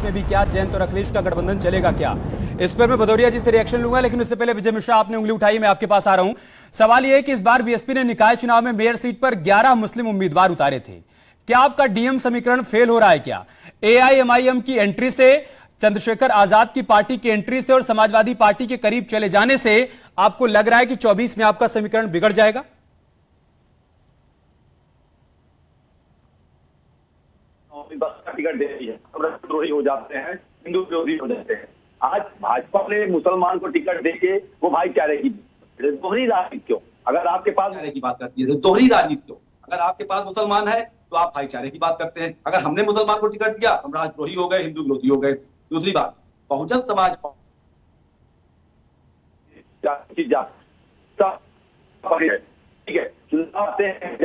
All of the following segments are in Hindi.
में भी क्या जयंत और अखिलेश का गठबंधन चलेगा क्या, इस पर मैं भदौरिया जी से रिएक्शन लूंगा। लेकिन उससे पहले विजय मिश्रा, आपने उंगली उठाई, मैं आपके पास आ रहा हूं। सवाल यह है कि इस बार बीएसपी ने निकाय चुनाव में मेयर सीट पर 11 मुस्लिम उम्मीदवार उतारे थे। क्या आपका डीएम समीकरण फेल हो रहा है क्या? एआईएमआईएम की एंट्री से, चंद्रशेखर आजाद की पार्टी की एंट्री से और समाजवादी पार्टी के करीब चले जाने से आपको लग रहा है कि 24 में आपका समीकरण बिगड़ जाएगा? टिकट दे रही है, द्रोही हो जाते हैं, हिंदू विरोधी हो जाते हैं। आज भाजपा ने मुसलमान को टिकट देके वो भाईचारे की दोहरी राजनीति क्यों? अगर आपके पास की बात करती है दोहरी राजनीति क्यों? अगर आपके पास मुसलमान है तो आप भाईचारे की बात करते हैं, अगर हमने मुसलमान को टिकट दिया हम राजद्रोही हो गए, हिंदू विरोधी हो गए। दूसरी बात, बहुजन समाज ठीक है, चुनाव आते हैं,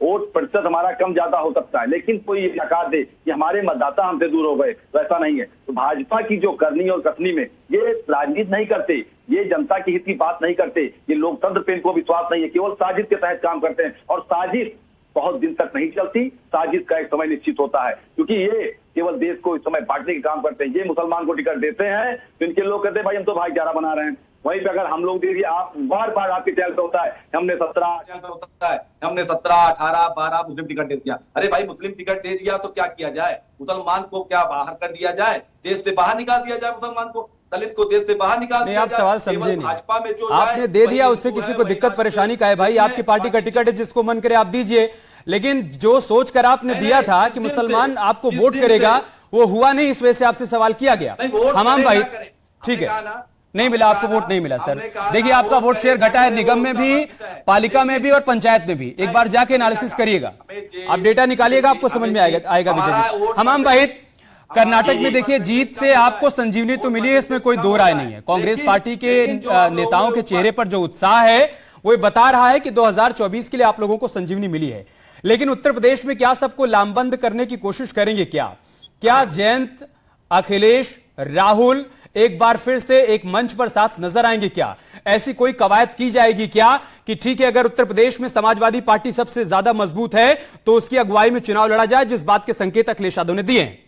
वोट प्रतिशत हमारा कम ज्यादा हो सकता है, लेकिन कोई ये नकार दे कि हमारे मतदाता हमसे दूर हो गए, तो ऐसा नहीं है। तो भाजपा की जो करनी और कथनी में ये राजनीति नहीं करते, ये जनता के हित की बात नहीं करते, ये लोकतंत्र पे इनको विश्वास नहीं है, केवल साजिश के तहत काम करते हैं। और साजिश बहुत दिन तक नहीं चलती, साजिश का एक समय निश्चित होता है, क्योंकि ये केवल देश को इस समय बांटने के काम करते हैं। ये मुसलमान को टिकट देते हैं तो इनके लोग कहते हैं भाई हम तो भाईचारा बना रहे हैं। वहीं पे अगर हम लोग देखिए, आप बार बार आपके चैनल पे होता है हमने 17, 18, 12 मुस्लिम टिकट दे दिया। अरे भाई मुस्लिम टिकट दे दिया तो क्या किया जाए? मुसलमान को क्या बाहर कर दिया जाए? देश से बाहर निकाल दिया जाए मुसलमान को, दलित को देश से बाहर निकाल दिया जाए? आप सवाल समझे नहीं। भाजपा में जो आपने दे दिया, उससे किसी को दिक्कत परेशानी का है? भाई आपकी पार्टी का टिकट है, जिसको मन करे आप दीजिए, लेकिन जो सोच कर आपने दिया था कि मुसलमान आपको वोट करेगा वो हुआ नहीं, इस वजह से आपसे सवाल किया गया। हमाम भाई, ठीक है, नहीं मिला आपको वोट, नहीं मिला सर। देखिए आपका वोट शेयर घटा है निगम में भी, पालिका में भी और पंचायत में भी। एक बार जाके एनालिसिस करिएगा, आप डेटा निकालिएगा, आपको समझ में आएगा विजय जी। हमाम भाई, कर्नाटक में देखिए जीत से आपको संजीवनी तो मिली है, इसमें कोई दो राय नहीं है। कांग्रेस पार्टी के नेताओं के चेहरे पर जो उत्साह है वो बता रहा है कि 2024 के लिए आप लोगों को संजीवनी मिली है। लेकिन उत्तर प्रदेश में क्या सबको लामबंद करने की कोशिश करेंगे क्या जयंत, अखिलेश, राहुल एक बार फिर से एक मंच पर साथ नजर आएंगे क्या? ऐसी कोई कवायद की जाएगी क्या कि ठीक है, अगर उत्तर प्रदेश में समाजवादी पार्टी सबसे ज्यादा मजबूत है तो उसकी अगुवाई में चुनाव लड़ा जाए, जिस बात के संकेत अखिलेश यादव ने दिए हैं?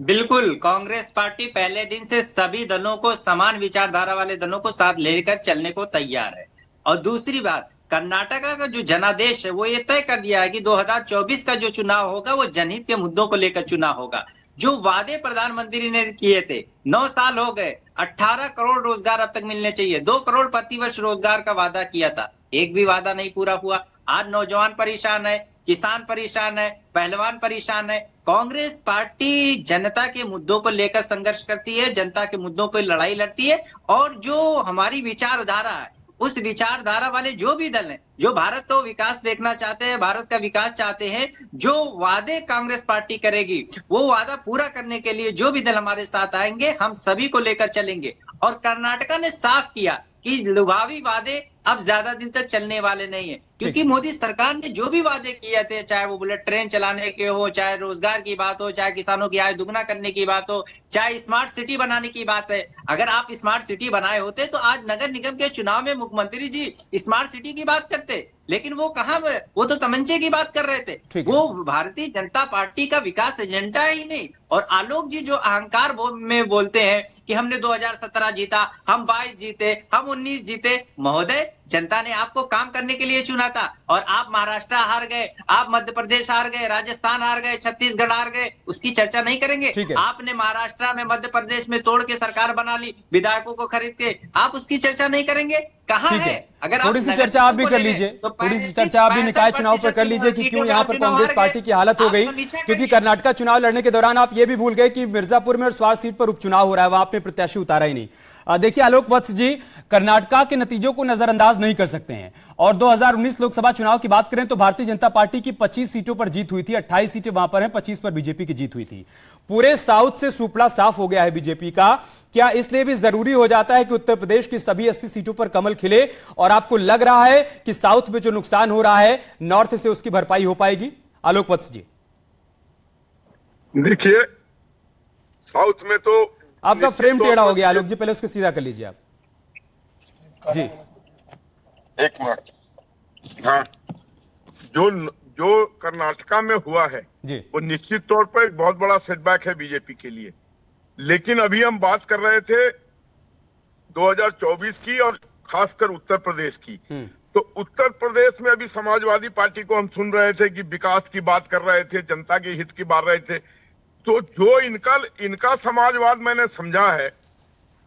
बिल्कुल, कांग्रेस पार्टी पहले दिन से सभी दलों को, समान विचारधारा वाले दलों को साथ लेकर चलने को तैयार है। और दूसरी बात, कर्नाटका का जो जनादेश है वो ये तय कर दिया है कि 2024 का जो चुनाव होगा वो जनहित के मुद्दों को लेकर चुनाव होगा। जो वादे प्रधानमंत्री ने किए थे, 9 साल हो गए, 18 करोड़ रोजगार अब तक मिलने चाहिए, 2 करोड़ प्रतिवर्ष रोजगार का वादा किया था, एक भी वादा नहीं पूरा हुआ। आज नौजवान परेशान है, किसान परेशान है, पहलवान परेशान है। कांग्रेस पार्टी जनता के मुद्दों को लेकर संघर्ष करती है, जनता के मुद्दों को लड़ाई लड़ती है। और जो हमारी विचारधारा है, उस विचारधारा वाले जो भी दल हैं, जो भारत को विकास देखना चाहते हैं, भारत का विकास चाहते हैं, जो वादे कांग्रेस पार्टी करेगी वो वादा पूरा करने के लिए जो भी दल हमारे साथ आएंगे, हम सभी को लेकर चलेंगे। और कर्नाटका ने साफ किया कि लुभावी वादे अब ज्यादा दिन तक चलने वाले नहीं है, क्योंकि मोदी सरकार ने जो भी वादे किए थे, चाहे वो बुलेट ट्रेन चलाने के हो, चाहे रोजगार की बात हो, चाहे किसानों की आय दुगना करने की बात हो, चाहे स्मार्ट सिटी बनाने की बात है। अगर आप स्मार्ट सिटी बनाए होते तो आज नगर निगम के चुनाव में मुख्यमंत्री जी स्मार्ट सिटी की बात करते, लेकिन वो कहां, वो तो तमंचे की बात कर रहे थे। वो भारतीय जनता पार्टी का विकास एजेंडा ही नहीं। और आलोक जी जो अहंकार में बोलते हैं कि हमने 2017 जीता, हम 22 जीते, हम 19 जीते। महोदय, जनता ने आपको काम करने के लिए चुना था और आप महाराष्ट्र हार गए, आप मध्य प्रदेश हार गए, राजस्थान हार गए, छत्तीसगढ़ हार गए, उसकी चर्चा नहीं करेंगे। आपने महाराष्ट्र में, मध्य प्रदेश में तोड़ के सरकार बना ली, विधायकों को खरीद के, आप उसकी चर्चा नहीं करेंगे? कहां है? अगर थोड़ी सी चर्चा आप भी कर लीजिए, थोड़ी सी चर्चा आप भी निकाय चुनाव पर कर लीजिए कि क्यों यहाँ पर कांग्रेस पार्टी की हालत हो गई। क्योंकि कर्नाटका चुनाव लड़ने के दौरान आप ये भी भूल गए कि मिर्जापुर में और स्वार सीट पर उपचुनाव हो रहा है, वहां आपने प्रत्याशी उतारा ही नहीं। देखिए आलोक वत्स जी, कर्नाटका के नतीजों को नजरअंदाज नहीं कर सकते हैं। और 2019 लोकसभा चुनाव की बात करें तो भारतीय जनता पार्टी की 25 सीटों पर जीत हुई थी, 28 सीटें वहां पर हैं, 25 पर बीजेपी की जीत हुई थी। पूरे साउथ से सुपड़ा साफ हो गया है बीजेपी का। क्या इसलिए भी जरूरी हो जाता है कि उत्तर प्रदेश की सभी 80 सीटों पर कमल खिले? और आपको लग रहा है कि साउथ में जो नुकसान हो रहा है नॉर्थ से उसकी भरपाई हो पाएगी? आलोक वत्स जी, देखिए साउथ में तो आपका फ्रेम टेढ़ा हो गया आलोक जी, पहले उसको सीधा कर लीजिए आप जी। एक मिनट। हाँ, जो जो कर्नाटका में हुआ है जी वो निश्चित तौर पर एक बहुत बड़ा सेटबैक है बीजेपी के लिए। लेकिन अभी हम बात कर रहे थे 2024 की और खासकर उत्तर प्रदेश की। तो उत्तर प्रदेश में अभी समाजवादी पार्टी को हम सुन रहे थे कि विकास की बात कर रहे थे, जनता के हित की बात रहे थे। तो जो इनका समाजवाद मैंने समझा है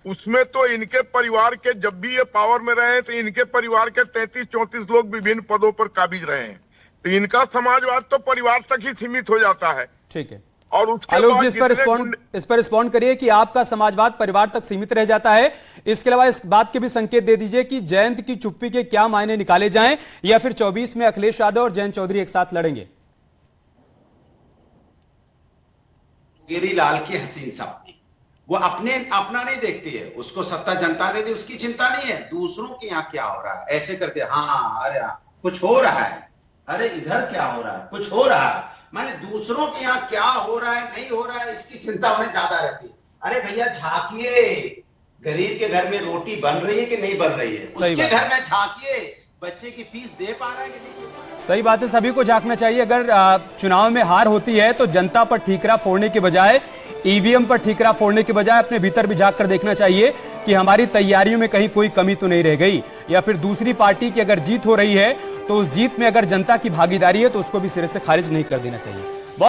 उसमें तो इनके परिवार के, जब भी ये पावर में रहे तो इनके परिवार के 33-34 लोग विभिन्न पदों पर काबिज रहे हैं। तो इनका समाजवाद तो परिवार तक ही सीमित हो जाता है। ठीक है, और उसके आलोक बाद जी इस पर रिस्पॉन्ड करिए कि आपका समाजवाद परिवार तक सीमित रह जाता है। इसके अलावा इस बात के भी संकेत दे दीजिए कि जयंत की चुप्पी के क्या मायने निकाले जाएं, या फिर 24 में अखिलेश यादव और जयंत चौधरी एक साथ लड़ेंगे। गिरिलाल की हसीन सपनी, वो अपना नहीं देखती है, उसको सत्ता जनता ने दी, उसकी चिंता नहीं है दूसरों के यहाँ क्या हो रहा है। ऐसे करके हाँ अरे कुछ हो रहा है, अरे इधर क्या हो रहा है, कुछ हो रहा है, माने दूसरों के यहाँ क्या हो रहा है नहीं हो रहा है इसकी चिंता उन्हें ज्यादा रहती है। अरे भैया झांकिए, गरीब के घर में रोटी बन रही है कि नहीं बन रही है, उसके घर में झांकिए, बच्चे की फीस दे पा रहा है कि नहीं दे पा रहा है। सही बात है, सभी को झांकना चाहिए। अगर चुनाव में हार होती है तो जनता पर ठीकरा फोड़ने के बजाय, ईवीएम पर ठीकरा फोड़ने के बजाय अपने भीतर भी झांक कर देखना चाहिए कि हमारी तैयारियों में कहीं कोई कमी तो नहीं रह गई, या फिर दूसरी पार्टी की अगर जीत हो रही है तो उस जीत में अगर जनता की भागीदारी है तो उसको भी सिरे से खारिज नहीं कर देना चाहिए।